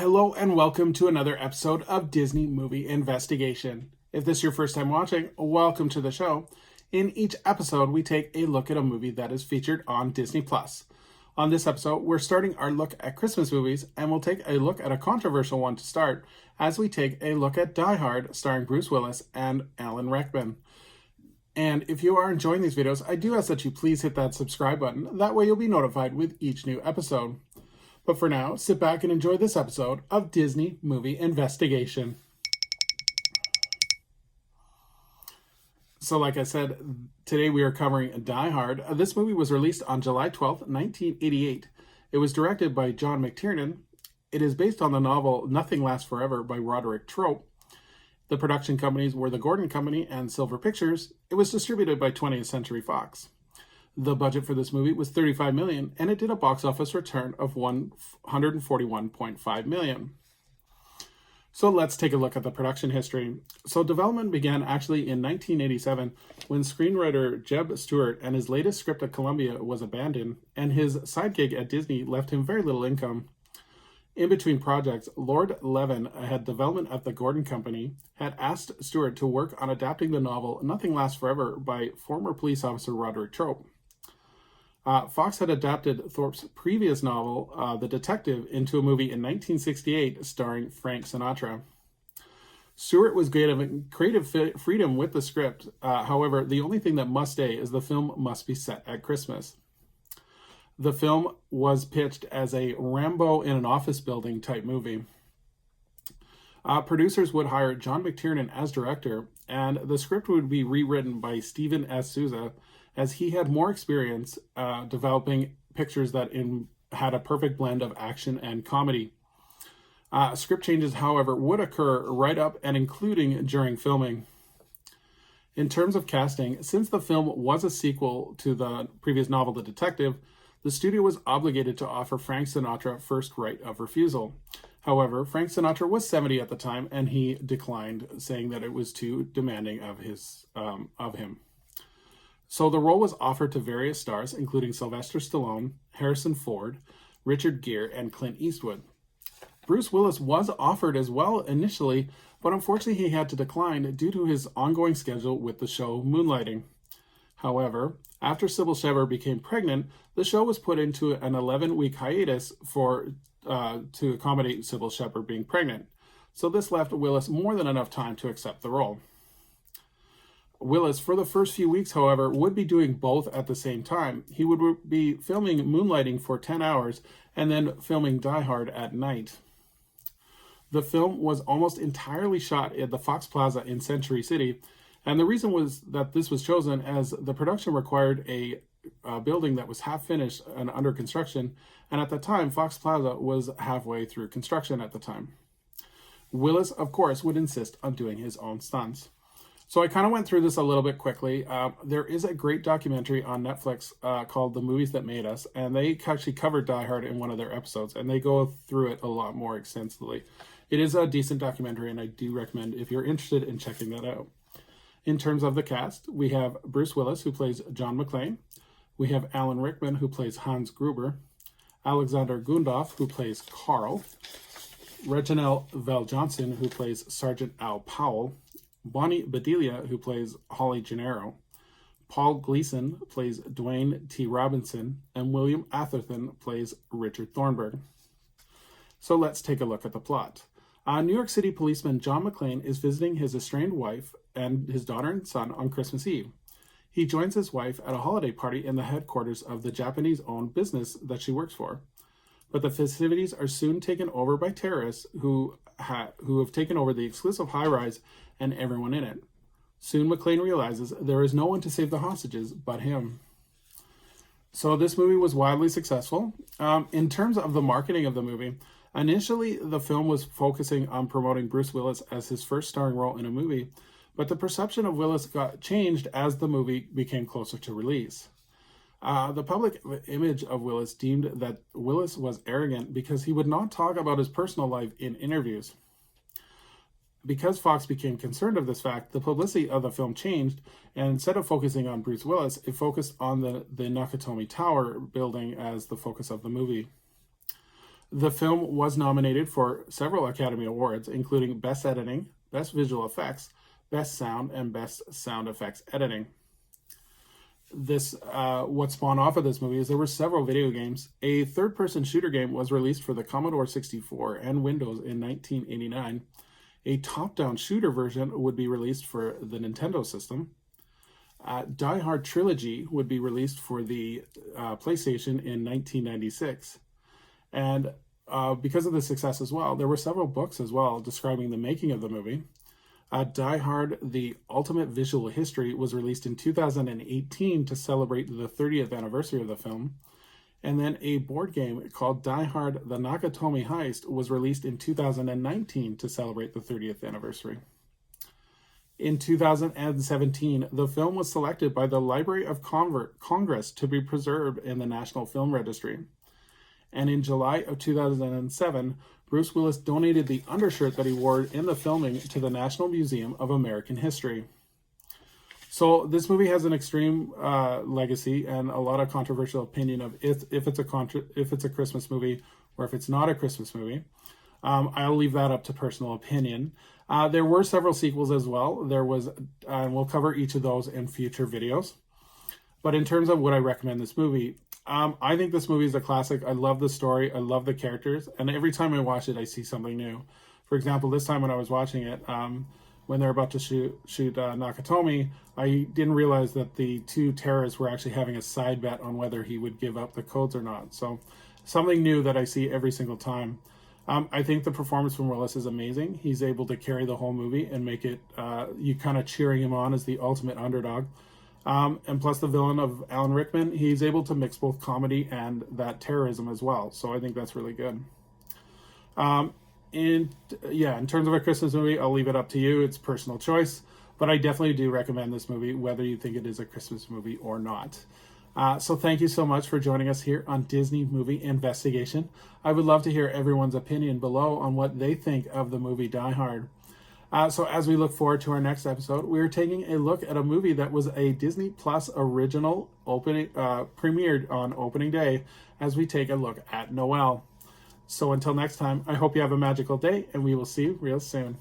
Hello and welcome to another episode of Disney Movie Investigation. If this is your first time watching, welcome to the show. In each episode, we take a look at a movie that is featured on Disney+. On this episode, we're starting our look at Christmas movies, and we'll take a look at a controversial one to start, as we take a look at Die Hard, starring Bruce Willis and Alan Rickman. And if you are enjoying these videos, I do ask that you please hit that subscribe button. That way you'll be notified with each new episode. But for now, sit back and enjoy this episode of Disney Movie Investigation. So like I said, today we are covering Die Hard. This movie was released on July 12th, 1988. It was directed by John McTiernan. It is based on the novel Nothing Lasts Forever by Roderick Trope. The production companies were the Gordon Company and Silver Pictures. It was distributed by 20th Century Fox. The budget for this movie was $35 million, and it did a box office return of $141.5 million. So let's take a look at the production history. So development began actually in 1987 when screenwriter Jeb Stuart and his latest script at Columbia was abandoned, and his side gig at Disney left him very little income. In between projects, Lord Levin, head development at the Gordon Company, had asked Stuart to work on adapting the novel Nothing Lasts Forever by former police officer Roderick Trope. Fox had adapted Thorpe's previous novel, The Detective, into a movie in 1968 starring Frank Sinatra. Stewart was given creative freedom with the script. However, the only thing that must stay is the film must be set at Christmas. The film was pitched as a Rambo in an office building type movie. Producers would hire John McTiernan as director, and the script would be rewritten by Stephen S. Souza, as he had more experience developing pictures that had a perfect blend of action and comedy. Script changes, however, would occur right up and including during filming. In terms of casting, since the film was a sequel to the previous novel, The Detective, the studio was obligated to offer Frank Sinatra first right of refusal. However, Frank Sinatra was 70 at the time, and he declined, saying that it was too demanding of him. So the role was offered to various stars, including Sylvester Stallone, Harrison Ford, Richard Gere, and Clint Eastwood. Bruce Willis was offered as well initially, but unfortunately he had to decline due to his ongoing schedule with the show Moonlighting. However, after Sybil Shepherd became pregnant, the show was put into an 11-week hiatus to accommodate Sybil Shepherd being pregnant. So this left Willis more than enough time to accept the role. Willis, for the first few weeks, however, would be doing both at the same time. He would be filming Moonlighting for 10 hours and then filming Die Hard at night. The film was almost entirely shot at the Fox Plaza in Century City, and the reason was that this was chosen as the production required a building that was half finished and under construction, and at the time, Fox Plaza was halfway through construction at the time. Willis, of course, would insist on doing his own stunts. So I kind of went through this a little bit quickly. There is a great documentary on Netflix called The Movies That Made Us, and they actually covered Die Hard in one of their episodes, and they go through it a lot more extensively. It is a decent documentary, and I do recommend if you're interested in checking that out. In terms of the cast, we have Bruce Willis, who plays John McClane. We have Alan Rickman, who plays Hans Gruber. Alexander Gundolf, who plays Carl. Reginald VelJohnson, who plays Sergeant Al Powell. Bonnie Bedelia, who plays Holly Gennaro. Paul Gleason plays Dwayne T. Robinson, and William Atherton plays Richard Thornburg. So let's take a look at the plot. New York City policeman John McClane is visiting his estranged wife and his daughter and son on Christmas Eve. He joins his wife at a holiday party in the headquarters of the Japanese-owned business that she works for. But the festivities are soon taken over by terrorists who have taken over the exclusive high-rise and everyone in it. Soon McClane realizes there is no one to save the hostages but him. So this movie was wildly successful. In terms of the marketing of the movie, initially the film was focusing on promoting Bruce Willis as his first starring role in a movie, but the perception of Willis got changed as the movie became closer to release. The public image of Willis deemed that Willis was arrogant because he would not talk about his personal life in interviews. Because Fox became concerned of this fact, the publicity of the film changed, and instead of focusing on Bruce Willis, it focused on the Nakatomi Tower building as the focus of the movie. The film was nominated for several Academy Awards, including Best Editing, Best Visual Effects, Best Sound, and Best Sound Effects Editing. What spawned off of this movie is there were several video games. A third-person shooter game was released for the Commodore 64 and Windows in 1989. A top-down shooter version would be released for the Nintendo system. Die Hard Trilogy would be released for the PlayStation in 1996. And because of the success as well, there were several books as well describing the making of the movie. Die Hard, The Ultimate Visual History was released in 2018 to celebrate the 30th anniversary of the film. And then a board game called Die Hard, The Nakatomi Heist was released in 2019 to celebrate the 30th anniversary. In 2017, the film was selected by the Library of Congress to be preserved in the National Film Registry. And in July of 2007, Bruce Willis donated the undershirt that he wore in the filming to the National Museum of American History. So this movie has an extreme legacy and a lot of controversial opinion of if it's a Christmas movie or if it's not a Christmas movie. I'll leave that up to personal opinion. There were several sequels as well. We'll cover each of those in future videos. But in terms of what I recommend this movie, I think this movie is a classic. I love the story. I love the characters. And every time I watch it, I see something new. For example, this time when I was watching it, when they're about to shoot Nakatomi, I didn't realize that the two terrorists were actually having a side bet on whether he would give up the codes or not. So something new that I see every single time. I think the performance from Willis is amazing. He's able to carry the whole movie and make it, you kind of cheering him on as the ultimate underdog. And plus the villain of Alan Rickman, he's able to mix both comedy and that terrorism as well. So I think that's really good. In terms of a Christmas movie, I'll leave it up to you. It's personal choice. But I definitely do recommend this movie, whether you think it is a Christmas movie or not. So thank you so much for joining us here on Disney Movie Investigation. I would love to hear everyone's opinion below on what they think of the movie Die Hard. So as we look forward to our next episode, we're taking a look at a movie that was a Disney Plus original premiered on opening day as we take a look at Noelle. So until next time, I hope you have a magical day and we will see you real soon.